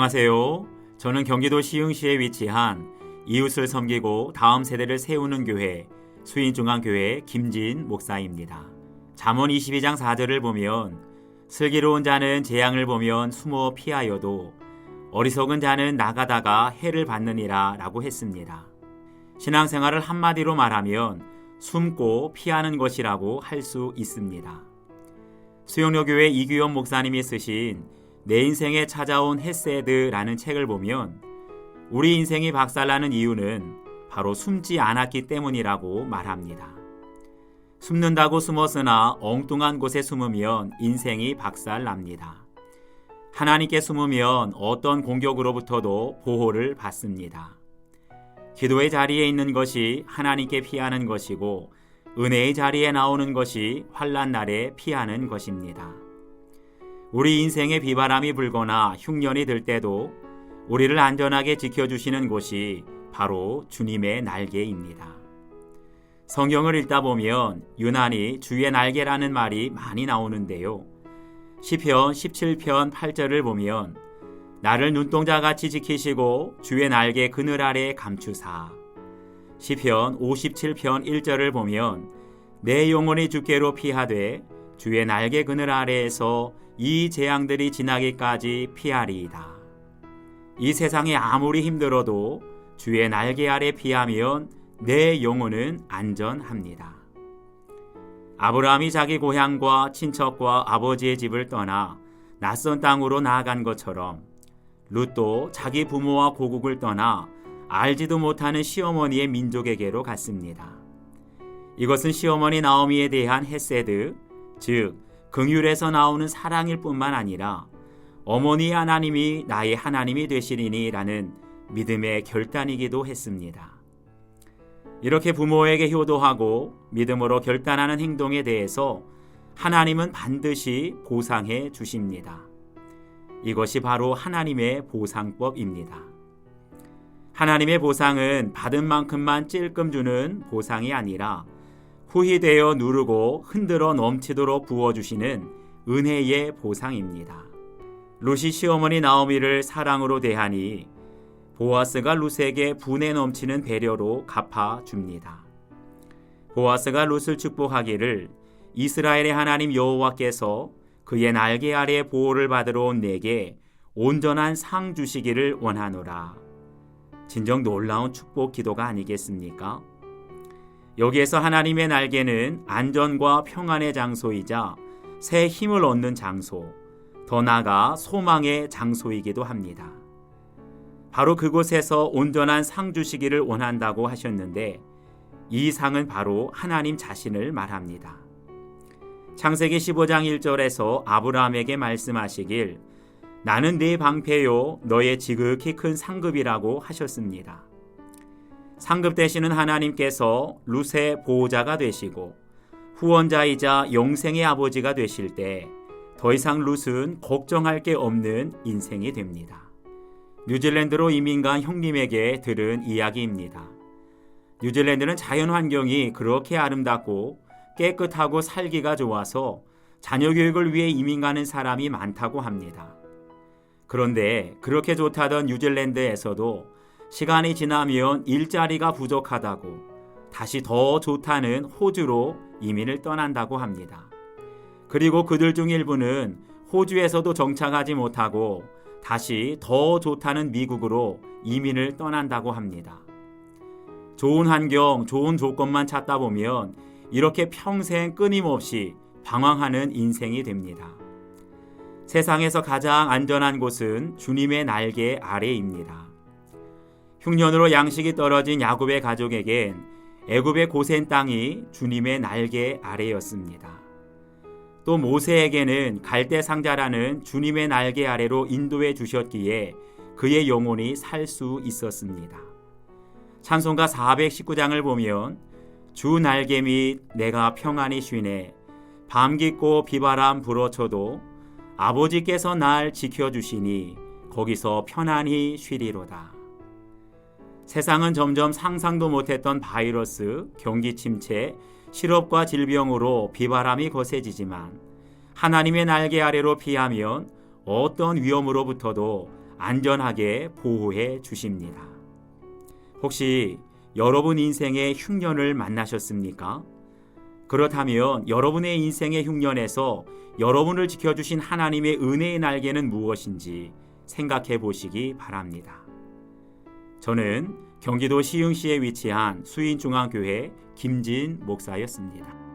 안녕하세요. 저는 경기도 시흥시에 위치한 이웃을 섬기고 다음 세대를 세우는 교회 수인중앙교회 김진 목사입니다. 잠언 22장 4절을 보면 슬기로운 자는 재앙을 보면 숨어 피하여도 어리석은 자는 나가다가 해를 받느니라 라고 했습니다. 신앙생활을 한마디로 말하면 숨고 피하는 것이라고 할 수 있습니다. 수영로교회 이규현 목사님이 쓰신 내 인생에 찾아온 헤세드라는 책을 보면 우리 인생이 박살나는 이유는 바로 숨지 않았기 때문이라고 말합니다. 숨는다고 숨었으나 엉뚱한 곳에 숨으면 인생이 박살납니다. 하나님께 숨으면 어떤 공격으로부터도 보호를 받습니다. 기도의 자리에 있는 것이 하나님께 피하는 것이고 은혜의 자리에 나오는 것이 환난 날에 피하는 것입니다. 우리 인생에 비바람이 불거나 흉년이 들 때도 우리를 안전하게 지켜주시는 곳이 바로 주님의 날개입니다. 성경을 읽다 보면 유난히 주의 날개라는 말이 많이 나오는데요. 시편 17편 8절을 보면 나를 눈동자같이 지키시고 주의 날개 그늘 아래 감추사. 시편 57편 1절을 보면 내 영혼이 주께로 피하되 주의 날개 그늘 아래에서 이 재앙들이 지나기까지 피하리이다. 이 세상이 아무리 힘들어도 주의 날개 아래 피하면 내 영혼은 안전합니다. 아브라함이 자기 고향과 친척과 아버지의 집을 떠나 낯선 땅으로 나아간 것처럼 룻도 자기 부모와 고국을 떠나 알지도 못하는 시어머니의 민족에게로 갔습니다. 이것은 시어머니 나오미에 대한 헤세드, 즉 긍휼에서 나오는 사랑일 뿐만 아니라 어머니 하나님이 나의 하나님이 되시리니 라는 믿음의 결단이기도 했습니다. 이렇게 부모에게 효도하고 믿음으로 결단하는 행동에 대해서 하나님은 반드시 보상해 주십니다. 이것이 바로 하나님의 보상법입니다. 하나님의 보상은 받은 만큼만 찔끔 주는 보상이 아니라 후히 되어 누르고 흔들어 넘치도록 부어주시는 은혜의 보상입니다. 룻이 시어머니 나오미를 사랑으로 대하니 보아스가 룻에게 분에 넘치는 배려로 갚아줍니다. 보아스가 룻을 축복하기를 이스라엘의 하나님 여호와께서 그의 날개 아래 보호를 받으러 온 내게 온전한 상 주시기를 원하노라. 진정 놀라운 축복 기도가 아니겠습니까? 여기에서 하나님의 날개는 안전과 평안의 장소이자 새 힘을 얻는 장소, 더 나아가 소망의 장소이기도 합니다. 바로 그곳에서 온전한 상 주시기를 원한다고 하셨는데 이 상은 바로 하나님 자신을 말합니다. 창세기 15장 1절에서 아브라함에게 말씀하시길 나는 네 방패요 너의 지극히 큰 상급이라고 하셨습니다. 상급 되시는 하나님께서 룻의 보호자가 되시고 후원자이자 영생의 아버지가 되실 때 더 이상 룻은 걱정할 게 없는 인생이 됩니다. 뉴질랜드로 이민 간 형님에게 들은 이야기입니다. 뉴질랜드는 자연 환경이 그렇게 아름답고 깨끗하고 살기가 좋아서 자녀 교육을 위해 이민 가는 사람이 많다고 합니다. 그런데 그렇게 좋다던 뉴질랜드에서도 시간이 지나면 일자리가 부족하다고 다시 더 좋다는 호주로 이민을 떠난다고 합니다. 그리고 그들 중 일부는 호주에서도 정착하지 못하고 다시 더 좋다는 미국으로 이민을 떠난다고 합니다. 좋은 환경, 좋은 조건만 찾다 보면 이렇게 평생 끊임없이 방황하는 인생이 됩니다. 세상에서 가장 안전한 곳은 주님의 날개 아래입니다. 흉년으로 양식이 떨어진 야곱의 가족에겐 애굽의 고센 땅이 주님의 날개 아래였습니다. 또 모세에게는 갈대 상자라는 주님의 날개 아래로 인도해 주셨기에 그의 영혼이 살 수 있었습니다. 찬송가 419장을 보면 주 날개 밑 내가 평안히 쉬네 밤 깊고 비바람 불어쳐도 아버지께서 날 지켜주시니 거기서 편안히 쉬리로다. 세상은 점점 상상도 못했던 바이러스, 경기 침체, 실업과 질병으로 비바람이 거세지지만 하나님의 날개 아래로 피하면 어떤 위험으로부터도 안전하게 보호해 주십니다. 혹시 여러분 인생의 흉년을 만나셨습니까? 그렇다면 여러분의 인생의 흉년에서 여러분을 지켜주신 하나님의 은혜의 날개는 무엇인지 생각해 보시기 바랍니다. 저는 경기도 시흥시에 위치한 수인중앙교회 김진 목사였습니다.